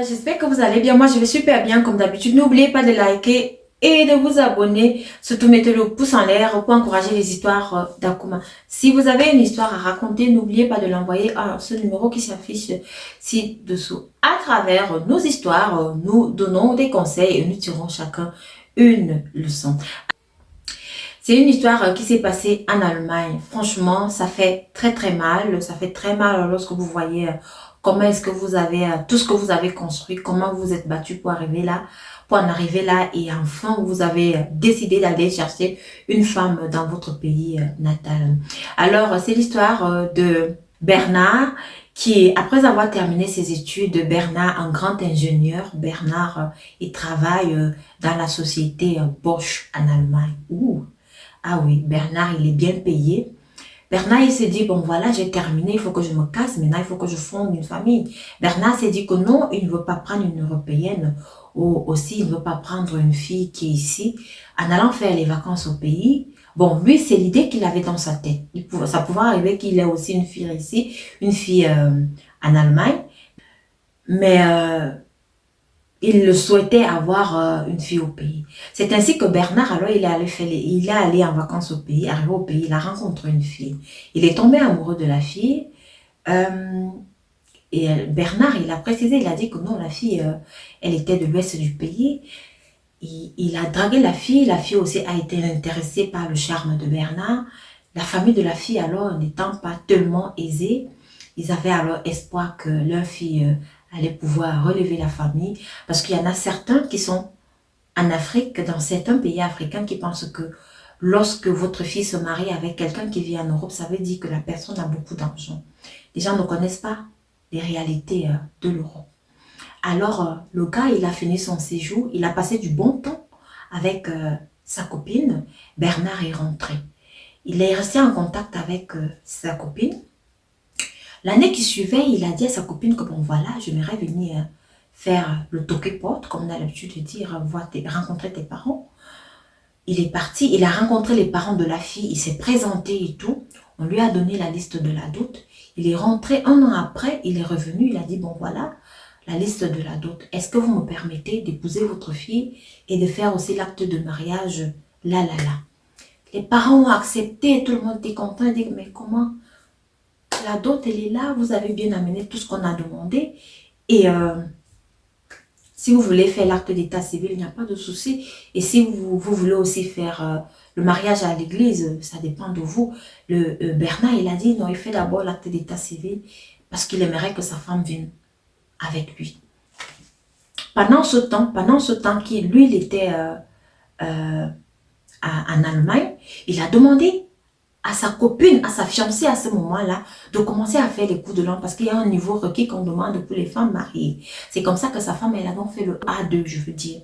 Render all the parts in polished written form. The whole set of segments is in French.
J'espère que vous allez bien. Moi, je vais super bien comme d'habitude. N'oubliez pas de liker et de vous abonner. Surtout, mettez le pouce en l'air pour encourager les histoires d'Akuma. Si vous avez une histoire à raconter, n'oubliez pas de l'envoyer à ce numéro qui s'affiche ci-dessous. À travers nos histoires, nous donnons des conseils et nous tirons chacun une leçon. C'est une histoire qui s'est passée en Allemagne. Franchement, ça fait très mal. Ça fait très mal lorsque vous voyez comment est-ce que vous avez, tout ce que vous avez construit, comment vous êtes battu pour arriver là, pour en arriver là. Et enfin, vous avez décidé d'aller chercher une femme dans votre pays natal. Alors, c'est l'histoire de Bernard qui, après avoir terminé ses études, Bernard, un grand ingénieur, Bernard, il travaille dans la société Bosch en Allemagne. Ouh. Ah oui, Bernard, il est bien payé. Bernard, il s'est dit, bon voilà, j'ai terminé, il faut que je me casse, maintenant il faut que je fonde une famille. Bernard s'est dit que non, il ne veut pas prendre une Européenne, ou aussi il ne veut pas prendre une fille qui est ici, en allant faire les vacances au pays. Bon, lui, c'est l'idée qu'il avait dans sa tête. Ça pouvait arriver qu'il ait aussi une fille ici, une fille en Allemagne, mais il le souhaitait avoir une fille au pays. C'est ainsi que Bernard, alors, il est allé en vacances au pays. Arrivé au pays, il a rencontré une fille. Il est tombé amoureux de la fille. euh, et Bernard, il a précisé, il a dit que non, la fille, elle était de l'ouest du pays. Il a dragué la fille aussi a été intéressée par le charme de Bernard. La famille de la fille, alors, n'étant pas tellement aisée, ils avaient alors espoir que leur fille allait pouvoir relever la famille. Parce qu'il y en a certains qui sont en Afrique, dans certains pays africains, qui pensent que lorsque votre fille se marie avec quelqu'un qui vit en Europe, ça veut dire que la personne a beaucoup d'argent. Les gens ne connaissent pas les réalités de l'Europe. Alors, le gars, il a fini son séjour, il a passé du bon temps avec sa copine. Bernard est rentré. Il est resté en contact avec sa copine. L'année qui suivait, il a dit à sa copine que bon voilà, j'aimerais venir faire le toqué-porte, comme on a l'habitude de dire, rencontrer tes parents. Il est parti, il a rencontré les parents de la fille, il s'est présenté et tout. On lui a donné la liste de la dot. Il est rentré un an après, il est revenu, il a dit bon voilà, la liste de la dot. Est-ce que vous me permettez d'épouser votre fille et de faire aussi l'acte de mariage là. Les parents ont accepté, tout le monde était content, il dit mais comment? La dot, elle est là, vous avez bien amené tout ce qu'on a demandé. Et si vous voulez faire l'acte d'état civil, il n'y a pas de souci. Et si vous voulez aussi faire le mariage à l'église, ça dépend de vous. Bernard, il a dit, non, il fait d'abord l'acte d'état civil parce qu'il aimerait que sa femme vienne avec lui. Pendant ce temps qu'il, lui, il était en Allemagne, il a demandé à sa copine, à sa fiancée à ce moment-là, de commencer à faire les coups de langue parce qu'il y a un niveau requis qu'on demande pour les femmes mariées. C'est comme ça que sa femme, elle a donc fait le A2, je veux dire.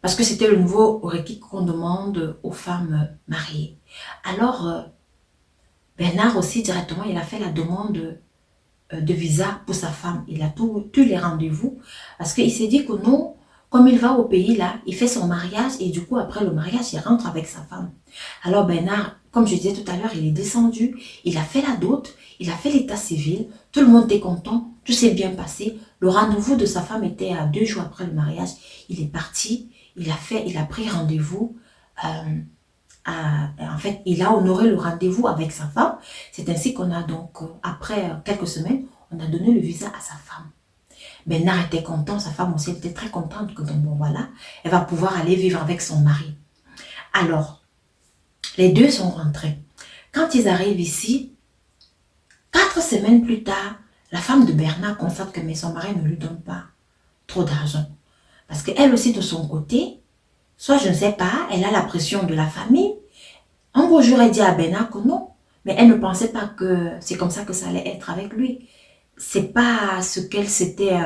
Parce que c'était le niveau requis qu'on demande aux femmes mariées. Alors, Bernard aussi, directement, il a fait la demande de visa pour sa femme. Il a tous les rendez-vous parce qu'il s'est dit que non, comme il va au pays là, il fait son mariage et du coup après le mariage, il rentre avec sa femme. Alors Bernard, comme je disais tout à l'heure, il est descendu, il a fait la dot, il a fait l'état civil, tout le monde était content, tout s'est bien passé. Le rendez-vous de sa femme était à 2 jours après le mariage. Il est parti, il a pris rendez-vous. En fait, il a honoré le rendez-vous avec sa femme. C'est ainsi qu'on a donc, après quelques semaines, on a donné le visa à sa femme. Bernard était content, sa femme aussi était très contente que bon voilà, elle va pouvoir aller vivre avec son mari. Alors, les deux sont rentrés. Quand ils arrivent ici, 4 semaines plus tard, la femme de Bernard constate que mais son mari ne lui donne pas trop d'argent. Parce qu'elle aussi de son côté, soit je ne sais pas, elle a la pression de la famille. Un beau jour, elle dit à Bernard que non, mais elle ne pensait pas que c'est comme ça que ça allait être avec lui. C'est pas ce qu'elle s'était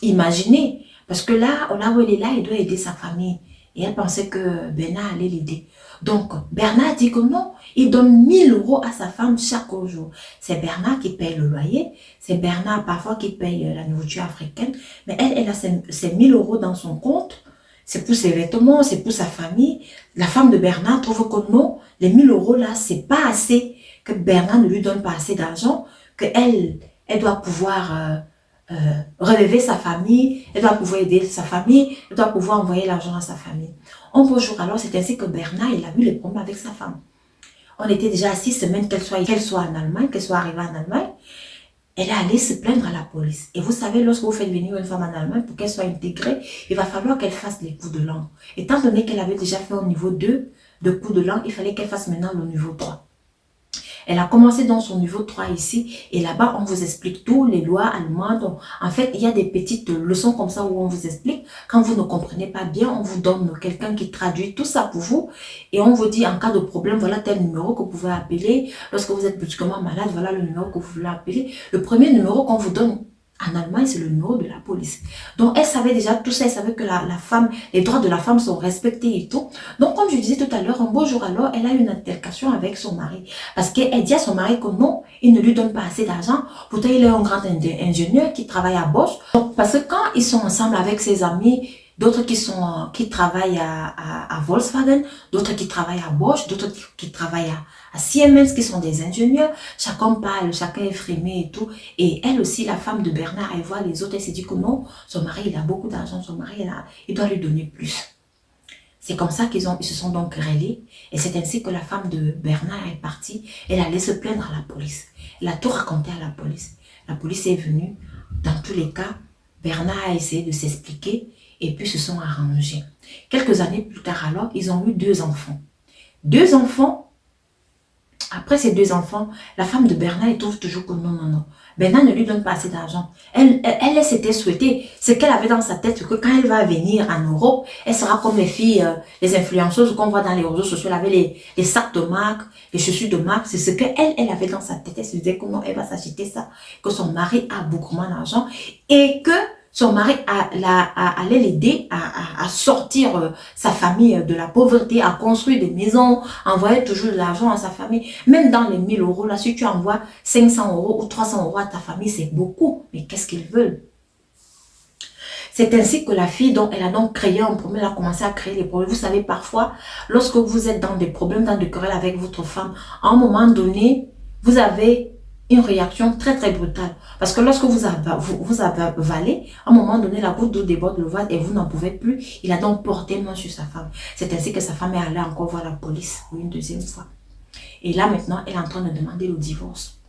imaginé. Parce que là où elle est là, elle doit aider sa famille. Et elle pensait que Bernard allait l'aider. Donc, Bernard dit que non, il donne 1000 euros à sa femme chaque jour. C'est Bernard qui paye le loyer. C'est Bernard parfois qui paye la nourriture africaine. Mais elle a ses 1000 euros dans son compte. C'est pour ses vêtements, c'est pour sa famille. La femme de Bernard trouve que non, les 1000 euros là, c'est pas assez. Que Bernard ne lui donne pas assez d'argent. Elle doit pouvoir relever sa famille, elle doit pouvoir aider sa famille, elle doit pouvoir envoyer l'argent à sa famille. Un beau jour alors, c'est ainsi que Bernard, il a eu les problèmes avec sa femme. On était déjà à 6 semaines qu'elle soit en Allemagne, qu'elle soit arrivée en Allemagne. Elle est allée se plaindre à la police. Et vous savez, lorsque vous faites venir une femme en Allemagne, pour qu'elle soit intégrée, il va falloir qu'elle fasse les cours de langue. Étant donné qu'elle avait déjà fait au niveau 2 de cours de langue, il fallait qu'elle fasse maintenant le niveau 3. Elle a commencé dans son niveau 3 ici. Et là-bas, on vous explique tous les lois allemandes. En fait, il y a des petites leçons comme ça où on vous explique. Quand vous ne comprenez pas bien, on vous donne quelqu'un qui traduit tout ça pour vous. Et on vous dit, en cas de problème, voilà tel numéro que vous pouvez appeler. Lorsque vous êtes brusquement malade, voilà le numéro que vous voulez appeler. Le premier numéro qu'on vous donne en Allemagne, c'est le numéro de la police. Donc, elle savait déjà tout ça. Elle savait que la femme, les droits de la femme sont respectés et tout. Donc, comme je disais tout à l'heure, un beau jour alors, elle a eu une altercation avec son mari. Parce qu'elle dit à son mari que non, il ne lui donne pas assez d'argent. Pourtant, il est un grand ingénieur qui travaille à Bosch. Donc, parce que quand ils sont ensemble avec ses amis, d'autres qui travaillent à Volkswagen, d'autres qui travaillent à Bosch, d'autres qui travaillent à Siemens, qui sont des ingénieurs. Chacun parle, chacun est frémé et tout. Et elle aussi, la femme de Bernard, elle voit les autres, elle s'est dit que non, son mari, il a beaucoup d'argent, son mari, il doit lui donner plus. C'est comme ça ils se sont donc querellés. Et c'est ainsi que la femme de Bernard est partie. Elle allait se plaindre à la police. Elle a tout raconté à la police. La police est venue. Dans tous les cas, Bernard a essayé de s'expliquer et puis se sont arrangés. Quelques années plus tard alors, ils ont eu 2 enfants. 2 enfants. Après ces 2 enfants, la femme de Bernard, elle trouve toujours que non. Bernard ne lui donne pas assez d'argent. Elle s'était souhaité, ce qu'elle avait dans sa tête, que quand elle va venir en Europe, elle sera comme les filles, les influenceuses qu'on voit dans les réseaux sociaux, avec les sacs de marque, les chaussures de marque. C'est ce qu'elle avait dans sa tête. Elle se disait comment elle va s'acheter ça, que son mari a beaucoup d'argent et que son mari allait l'aider à sortir sa famille de la pauvreté, à construire des maisons, envoyer toujours de l'argent à sa famille. Même dans les 1000 euros, là, si tu envoies 500 euros ou 300 euros à ta famille, c'est beaucoup. Mais qu'est-ce qu'ils veulent? C'est ainsi que la fille, donc, elle a donc créé un problème, elle a commencé à créer des problèmes. Vous savez, parfois, lorsque vous êtes dans des problèmes, dans des querelles avec votre femme, à un moment donné, vous avez une réaction très très brutale. Parce que lorsque vous avalez, à un moment donné, la goutte d'eau déborde le vase et vous n'en pouvez plus. Il a donc porté main sur sa femme. C'est ainsi que sa femme est allée encore voir la police pour une 2e fois. Et là maintenant, elle est en train de demander le divorce.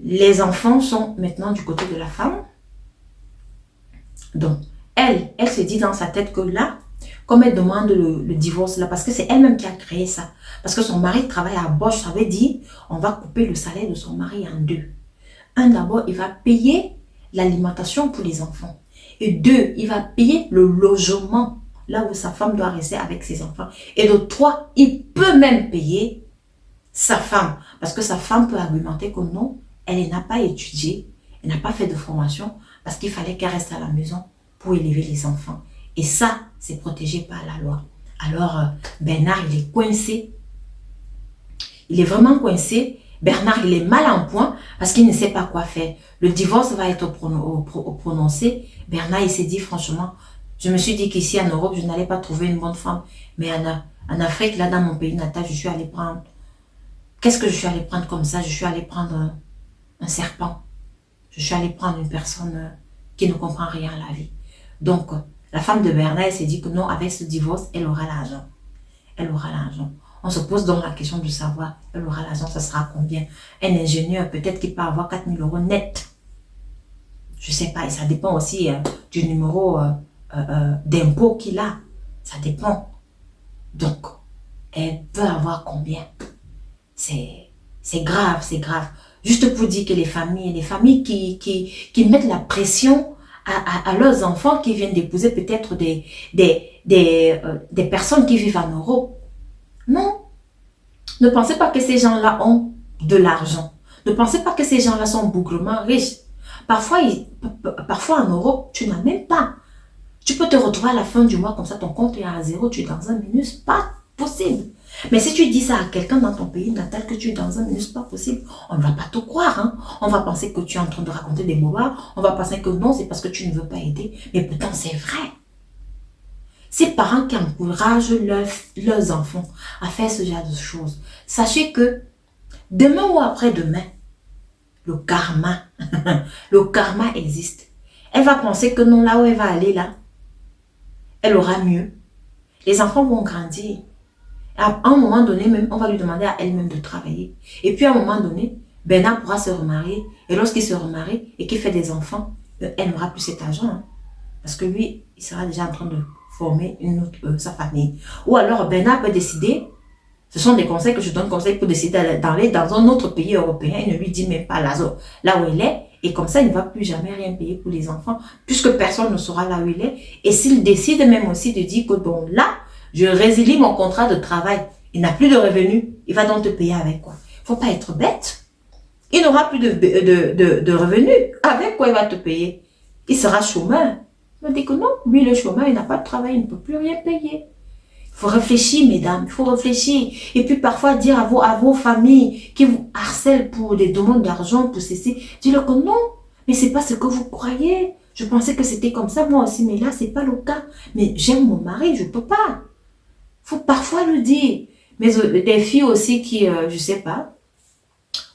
Les enfants sont maintenant du côté de la femme. Donc, elle se dit dans sa tête que là, comme elle demande le divorce là, parce que c'est elle-même qui a créé ça. Parce que son mari travaille à Bosch, ça veut dire on va couper le salaire de son mari en 2. Un, d'abord, il va payer l'alimentation pour les enfants. Et 2, il va payer le logement, là où sa femme doit rester avec ses enfants. Et de 3, il peut même payer sa femme. Parce que sa femme peut argumenter que non, elle n'a pas étudié, elle n'a pas fait de formation, parce qu'il fallait qu'elle reste à la maison pour élever les enfants. Et ça, c'est protégé par la loi. Alors, Bernard, il est coincé. Il est vraiment coincé. Bernard, il est mal en point parce qu'il ne sait pas quoi faire. Le divorce va être prononcé. Bernard, il s'est dit, franchement, je me suis dit qu'ici en Europe, je n'allais pas trouver une bonne femme. Mais en Afrique, là, dans mon pays natal, je suis allée prendre... Qu'est-ce que je suis allée prendre comme ça? Je suis allée prendre un serpent. Je suis allée prendre une personne qui ne comprend rien à la vie. Donc, la femme de Bernard, elle s'est dit que non, avec ce divorce, elle aura l'argent. Elle aura l'argent. On se pose donc la question de savoir, elle aura l'argent, ça sera combien? Un ingénieur, peut-être qu'il peut avoir 4 000 euros net. Je ne sais pas, et ça dépend aussi du numéro d'impôt qu'il a. Ça dépend. Donc, elle peut avoir combien? C'est grave, c'est grave. Juste pour dire que les familles qui mettent la pression à leurs enfants qui viennent d'épouser peut-être des personnes qui vivent en Europe. Non. Ne pensez pas que ces gens-là ont de l'argent. Ne pensez pas que ces gens-là sont bougrement riches. Parfois en Europe, tu n'as même pas. Tu peux te retrouver à la fin du mois comme ça, ton compte est à 0, tu es dans un minus. Pas possible. Mais si tu dis ça à quelqu'un dans ton pays natal que tu es dans un minus, pas possible, on ne va pas te croire. Hein? On va penser que tu es en train de raconter des bobards. On va penser que non, c'est parce que tu ne veux pas aider. Mais pourtant, c'est vrai. Ces parents qui encouragent leurs enfants à faire ce genre de choses, sachez que demain ou après-demain, Le karma. Le karma existe. Elle va penser que non, là où elle va aller, là, elle aura mieux. Les enfants vont grandir. À un moment donné, même, on va lui demander à elle-même de travailler. Et puis, à un moment donné, Bernard pourra se remarier. Et lorsqu'il se remarie et qu'il fait des enfants, elle n'aura plus cet argent. Hein. Parce que lui, il sera déjà en train de former sa famille. Ou alors, Bernard peut décider, ce sont des conseils que je donne, conseils pour décider d'aller dans un autre pays européen. Il ne lui dit même pas là où il est. Et comme ça, il ne va plus jamais rien payer pour les enfants, puisque personne ne saura là où il est. Et s'il décide même aussi de dire que bon, là, je résilie mon contrat de travail, il n'a plus de revenus, il va donc te payer avec quoi? Il ne faut pas être bête. Il n'aura plus de revenus. Avec quoi il va te payer? Il sera chômeur. Il me dit que non, lui le chômeur, il n'a pas de travail, il ne peut plus rien payer. Il faut réfléchir, mesdames, il faut réfléchir. Et puis parfois dire à vos familles qui vous harcèlent pour des demandes d'argent, pour ceci, dis-leur que non, mais c'est pas ce que vous croyez. Je pensais que c'était comme ça, moi aussi, mais là, c'est pas le cas. Mais j'aime mon mari, je peux pas. Faut parfois le dire. Mais des filles aussi qui, je sais pas,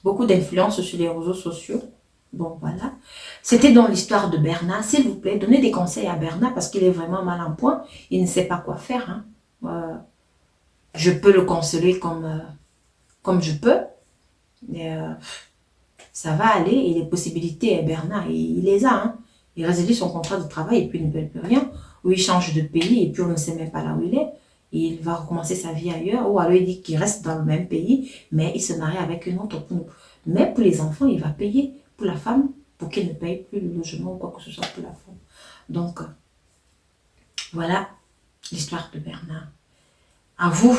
beaucoup d'influence sur les réseaux sociaux. Bon, voilà. C'était dans l'histoire de Bernard. S'il vous plaît, donnez des conseils à Bernard parce qu'il est vraiment mal en point. Il ne sait pas quoi faire, hein. Je peux le consoler comme je peux, mais ça va aller et les possibilités, Bernard, il les a. Hein. Il résilie son contrat de travail et puis il ne paye plus rien, ou il change de pays et puis on ne sait même pas là où il est. Et il va recommencer sa vie ailleurs, ou alors il dit qu'il reste dans le même pays, mais il se marie avec une autre. Mais pour les enfants, il va payer pour la femme, pour qu'il ne paye plus le logement ou quoi que ce soit pour la femme. Donc, voilà l'histoire de Bernard. À vous,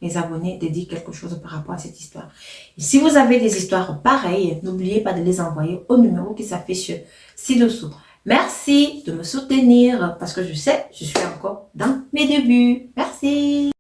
mes abonnés, de dire quelque chose par rapport à cette histoire. Et si vous avez des histoires pareilles, n'oubliez pas de les envoyer au numéro qui s'affiche ci-dessous. Merci de me soutenir parce que je sais, je suis encore dans mes débuts. Merci.